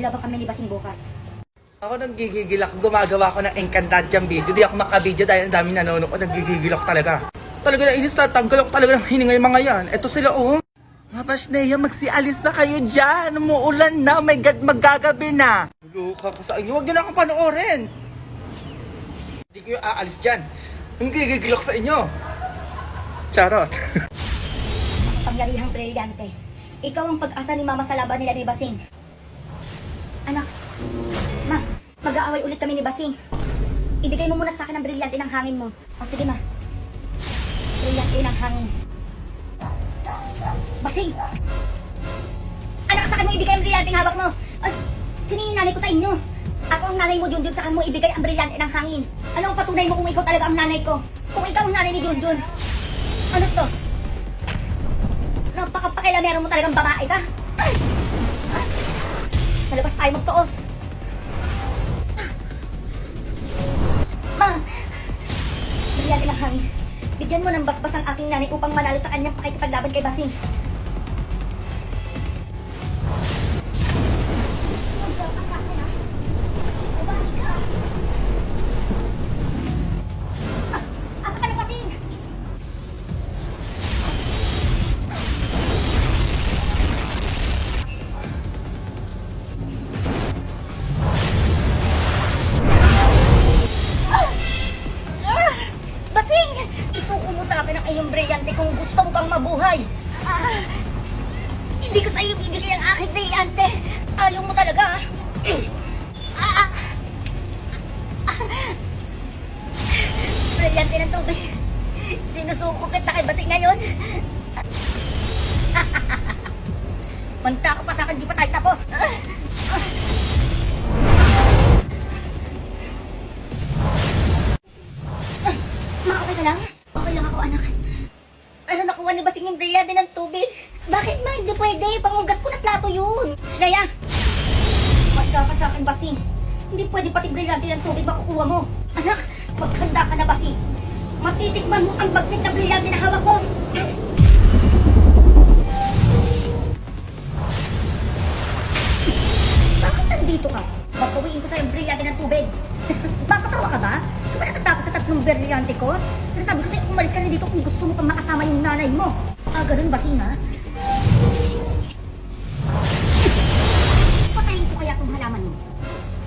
laban kami ni Basing bukas. Ako nagigigil ako, gumagawa ako ng Encantadyang video. Di ako makabideo dahil ang daming nanonood ko, nagigigil ako talaga. Talaga na inis, tatanggal ako talaga ng hininga yung mga yan. Eto sila oh. Mapas Nea, magsialis na kayo dyan. Umuulan na, oh my God, maggagabi na. Luka ko sa inyo, huwag nyo na akong panoorin. Hindi kayo aalis dyan. Nagigigil ako sa inyo. Charot. Pangyarihang brilyante. Ikaw ang pag-asa ni Mama sa laban nila ni Basing. Anak, ma, mag-aaway ulit kami ni Basing. Ibigay mo muna sa akin ang brilyante ng hangin mo. O sige ma. Brilyante ng hangin. Basing! Anak, sa akin mo ibigay ang brilyante ng hawak mo. Ay, sino yung nanay ko sa inyo? Ako ang nanay mo, Junjun, sa akin mo ibigay ang brilyante ng hangin. Ano ang patunay mo kung ikaw talaga ang nanay ko? Kung ikaw ang nanay ni Junjun. Ano to? Napakapakilamero mo talagang babae ka. Sa labas tayo magtuos. Ma! Brilyante ng hangin. Bigyan mo ng basbas ang aking nanay upang manalo sa kanyang pakikipaglaban kay Basing. Basing! Isuko mo sa akin ang iyong brilyante kung gusto mo bang mabuhay. Hindi ko sa iyo bibigay ang aking brilyante. Ayaw mo talaga. Brilyante ng tubig. Sinusuko kita kay Basing ngayon. Manta ka pa sa akin, di pa tayo tapos. Ma, okay ka lang? Okay lang ako, anak. Ano, nakuha ni Basing yung brilyante ng tubig? Bakit ma? Hindi pwede. Pangugas ko na plato yun. Shnaya! Magka ka sa akin, Basing. Hindi pwede pati brilyante ng tubig makukuha mo. Anak, maghanda ka na, Basing. Matitikman mo ang bagsik na brilyante na hawak ko. Bakit nandito ka? Babawiin ko sa'yo ang brilyante ng tubig. Papatawa ka ba? Di ba natatakot sa tatlong brilyante ko? Sinasabi ko sa'yo, umalis ka na dito kung gusto mo pang makasama yung nanay mo. Ganun Basing ha? Patayin ko kaya kung halaman mo.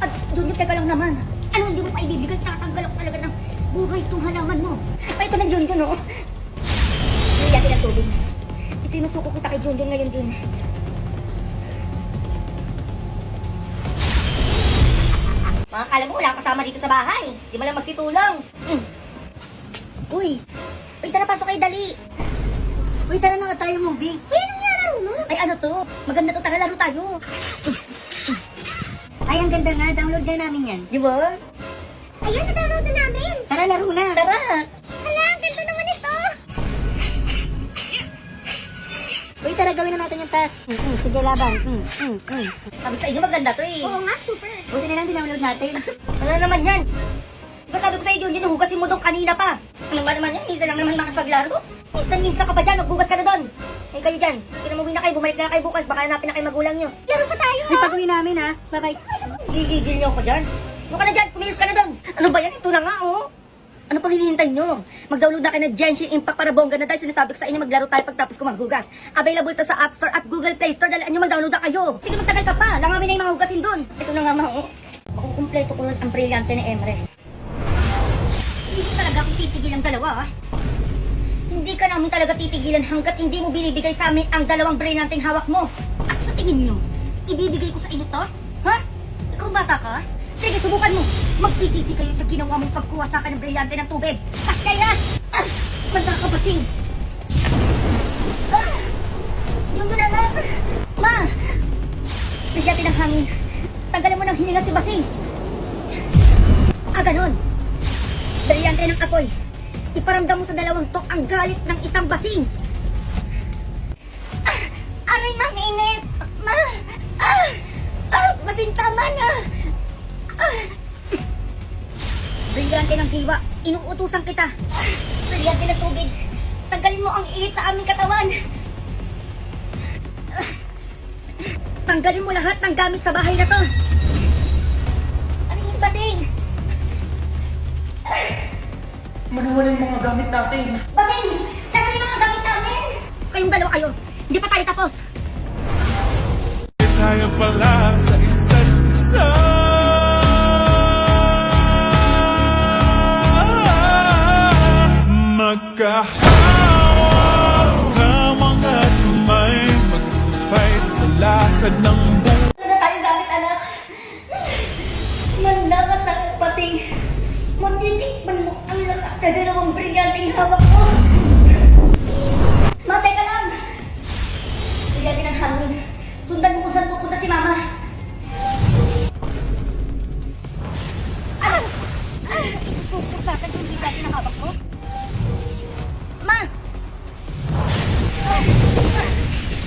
At doon yung teka lang naman. Ano hindi mo pa ibibigay? Tatanggal ako talaga ng buhay itong halaman mo. Ay, ito na Junjun oh. Brilyante ng tubig. Isinusuko kita kay Junjun ngayon din. Mga kala mo, wala kasama dito sa bahay. Di mo lang magsitulong. Uy, tara, pasok kayo, dali. Uy, tara na nga tayo movie. Uy, anong laro mo? Ay, ano to? Maganda to, tara, laro tayo. Ay, ang ganda nga. Download na namin yan. Di ba? Ayun, na-download na namin. Tara, laro na. Tara. Hala, ang ganda naman ito. Uy, tara, gawin na natin yung task. Sige, laban. Sabi sa inyo, maganda to eh. Oo nga, super. Buti na lang dinownload natin. Ano naman yan? Diba sabi ko sa'yo, Junjun, hugasin mo doon kanina pa. Ano ba naman yan? Minsan lang naman makapaglaro. Minsan ka pa dyan, magbugas ka na doon. Ay kayo dyan, kinamuwi na kayo, bumalik na kayo bukas. Baka hanapin na kayo magulang nyo. Laro pa tayo ha? May pag-uwi namin ha. Bye-bye. Gigigil nyo ako dyan. Ano ka na dyan? Kumilos ka na doon. Ano ba yan? Ito na nga oh. Ano pang hinihintay nyo? Mag-download na kayo ng Genshin Impact para bongga na dahil sinasabi ko sa inyo maglaro tayo pagtapos ko maghugas. Available to sa App Store at Google Play Store. Dalaan nyo mag-download na kayo. Sige, magtagal ka pa. Langamin na yung mga hugasin doon. Ito na nga ma oh. Makukumpleto ko ang brilyante ni Emre. Hindi ko talaga akong titigil ang dalawa ha. Hindi ka namin talaga titigilan hanggat hindi mo binibigay sa amin ang dalawang brilyanteng hawak mo. At sa tingin nyo, ibibigay ko sa inyo to? Ha? Ikaw bata ka? Sige, subukan mo. Magsisisi kayo sa ginawa mong pagkuha sa akin ng brilyante ng tubig. Paskay na! Manda ka, Basing! Yung na lang! Ma! Brilyante ng hangin. Tanggalan mo ng hininga si Basing. Ganon. Brilyante ng apoy. Iparamdam mo sa dalawang to ang galit ng isang Basing. Aray, mainit! Ma! Basing, tama na! Brilyante ng hiwa, inuutusan kita. Brilyante ng tubig, tanggalin mo ang init sa aming katawan. Tanggalin mo lahat ng gamit sa bahay na to. Ano yung Basing? Manuwala yung mga gamit natin. Basing! Nasaan yung mga gamit namin? Kayong dalawa kayo. Hindi pa tayo tapos. Tayo pala sa isa't isa. Magkahawak na mga kamay, magsabay sa lakad ng buhay. Ano na tayong gamit, anak? Manlakas na Basing. Magtitikman mo ang lakas na dalawang brilyanteng hawak mo. Ma, teka lang. Brilyante ng hangin. Sundan mo kung saan pupunta si Mama. Ano? Isusuko sa akin yung brilyante ng hawak mo? Ma!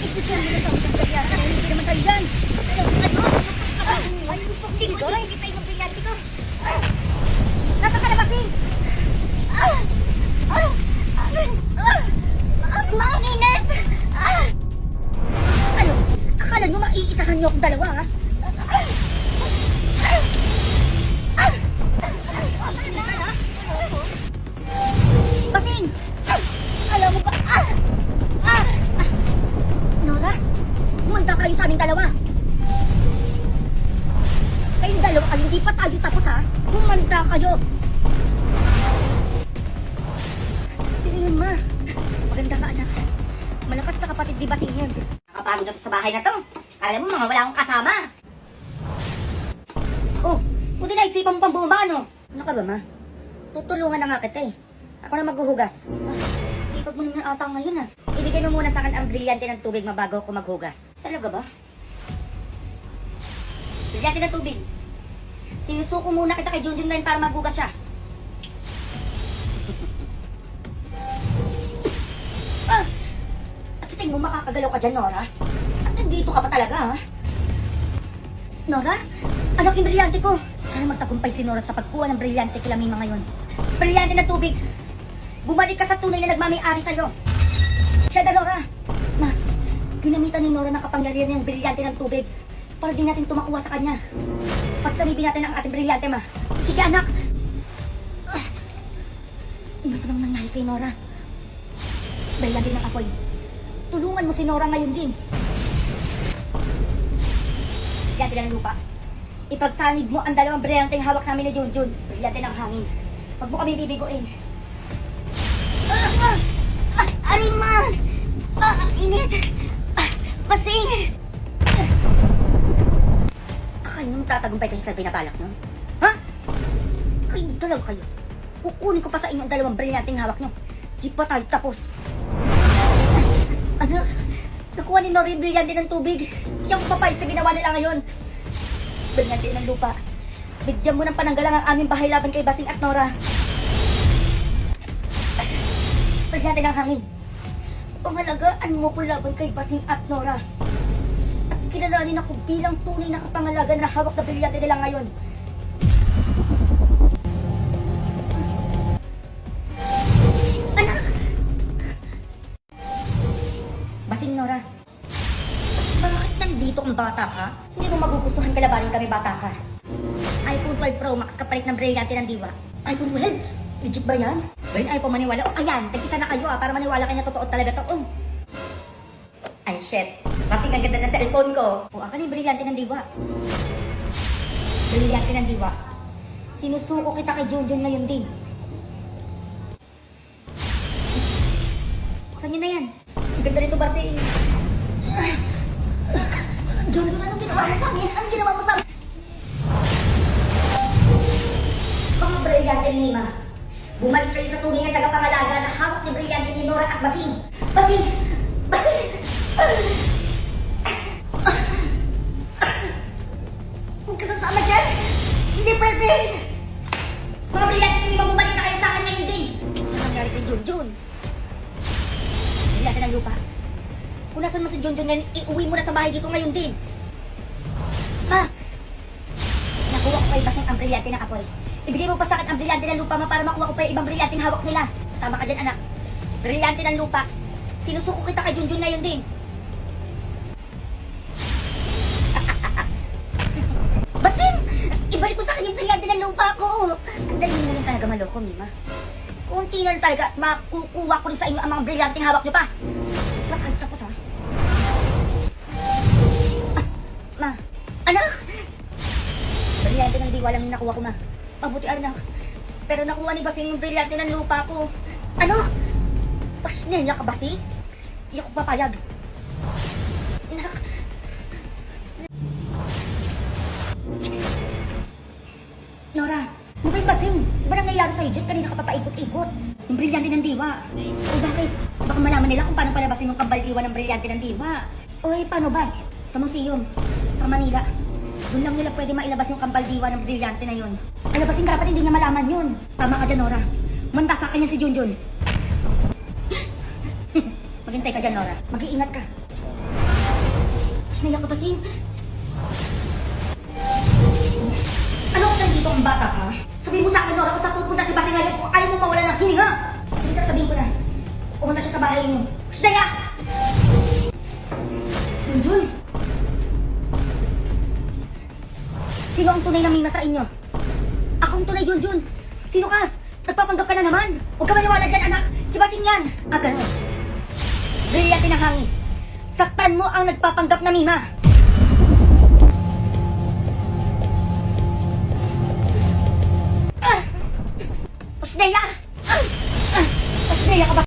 Ipigyan mo na sa utang brilyante. Hindi naman sa'yo yan. Ano? Ay, hindi ko. Hindi sa'yo ng brilyante ko. Nasa ka na, Basing? Ang init! Ano? Akala nyo maiisahan nyo akong dalawa, ha? Basing! Alam mo ba? Nora, umanda kayo sa aming dalawa. Kayong dalawa kayo, hindi pa tayo tapos, ha? Humanda kayo! Sino yun, Ma? Maganda ka, anak. Malakas na kapatid, di ba yun? Nakapagod na to sa bahay na to. Alam mo, mga wala akong kasama. Oh, buti na isipan mo pang bumaba, no? Ano ka ba, Ma? Tutulungan na nga kita, eh. Ako na maghuhugas. Sipag mo naman ata ngayon, ha? Ibigay mo muna sa akin ang brilyante ng tubig mabago ako maghugas. Talaga ba? Brilyante ng tubig. Sinusuko muna kita kay Junjun ngayon para maghugas siya. At sa tingin mo makakagalaw ka dyan, Nora? At nandito ka pa talaga, ha? Nora? Anak yung brilyante ko. Sana magtagumpay si Nora sa pagkuha ng brilyante kila Mima ngayon. Brilyante na tubig. Bumalik ka sa tunay na nagmamay-ari sa'yo. Siya na, Nora. Ma, ginamitan ni Nora ng kapangyarihan yung brilyante ng tubig para di natin tumakuha sa kanya. Pagsamibin natin ang ating brilyante, Ma. Sige, anak. Imasamang nangyari kay Nora. Brilyante ng apoy. Tulungan mo si Nora ngayon din. Brilyante ng lupa. Ipagsanib mo ang dalawang brilyanteng hawak namin ni Junjun. Brilyante ng hangin. Huwag mo kami bibiguin. Arima! Init! Basing! Akala nyo magtatagumpay kayo sa binabalak nyo? Ha? Kayo dalaw kayo. Kukunin ko pa sa inyo ang dalawang brilyanteng hawak nyo. Di pa tayo tapos. Anak, nakuha ni Nora yung brilyante ng tubig. Yung papay sa ginawa nila ngayon. Brilyante ng lupa. Bigyan mo ng pananggalang ang aming bahay laban kay Basing at Nora. Brilyante ng hangin. Pangalagaan mo ko laban kay Basing at Nora. At kilalanin ako bilang tunay na kapangalagan na hawak na brilyante nila ngayon. Anak! Basing, Nora. Bakit nandito kang bata ka? Hindi mo magugustuhan kalabanin kami bata ka. iPhone 12 Pro Max kapalit ng brilyante ng diwa. iPhone 12? Legit ba yan? Bayan ayaw pa maniwala. Oh, ayan, tag-isa na kayo para maniwala kayo na totoo talaga to. Oh. Ay, shit. Basing ang ganda ng cellphone ko. Oh, akan yung brilyante ng diwa. Brilyante ng diwa. Sinusuko kita kay Junjun ngayon din. Buksan nyo na yan. Ang ganda nito, Basing. Junjun, anong ginawa mo sa amin? Anong ginawa mo sa amin? Mga brilyante ni Mima. Bumalik kayo sa tunay na tagapangalaga na hawak ni brilyante ni Nora at Basing. Basing! Basing! Huwag ka sasama dyan! Hindi pwede! Mga brilyante ni Mima, bumalik na kayo sa akin ngayon din! Ano nangyari kay Junjun? Brilyante ng lupa. Kung nasan mo si Junjun ngayon, iuwi mo na sa bahay dito ngayon din. Ma! Nakuha ko kay Basing ang brilyante ng apoy. Ibigay mo pa sa akin ang brilyante ng lupa, Ma, para makuha ko pa yung ibang brilyanteng hawak nila. Tama ka dyan, anak. Brilyante ng lupa. Sinusuko kita kay Junjun ngayon din. Dali mo lang talaga maloko, Mima. Kunti na lang talaga at makukuha ko rin sa inyo ang mga brilyanteng hawak nyo pa. Matalik tapos, ha? Ma, anak! Brilyante ng diwa lang yung nakuha ko, ma. Mabuti, anak. Pero nakuha ni Basing yung brilyante ng lupa ko. Ano? Pasnenya ka, Basing? Hindi ako papayag. Anak. Nora, ano ba yung Basing? Ba nangyayari sa'yo dyan? Kanina ka pa paikot-ikot. Yung brilyante ng diwa. O bakit? Baka malaman nila kung paano palabasin yung kambal diwa ng brilyante ng diwa. O paano ba? Sa museum. Sa Manila. Doon lang nila pwede mailabas yung kambal diwa ng brilyante na yun. Alabasin dapat hindi niya malaman yun. Tama ka dyan, Nora. Manda sa kanya si Junjun. Maghintay ka dyan, Nora. Mag-iingat ka. Sinaya ka, Basing. Ano ka nandito ang bata, ha? Sabihin mo sa akin, Nora, kung saan pupunta si Basing ngayon kung ayaw mo mawala ng hininga. Sige, sabihin ko na. Pumunta siya sa bahay mo. Sinaya! Junjun! Sino ang tunay na Mima sa inyo? Ako ang tunay, Junjun. Sino ka? Nagpapanggap ka na naman. Huwag ka maniwala dyan, anak. Si Basing yan. Ganun. Brilyante ng hangin. Saktan mo ang nagpapanggap na Mima. Pasneya! Pasneya ka ba?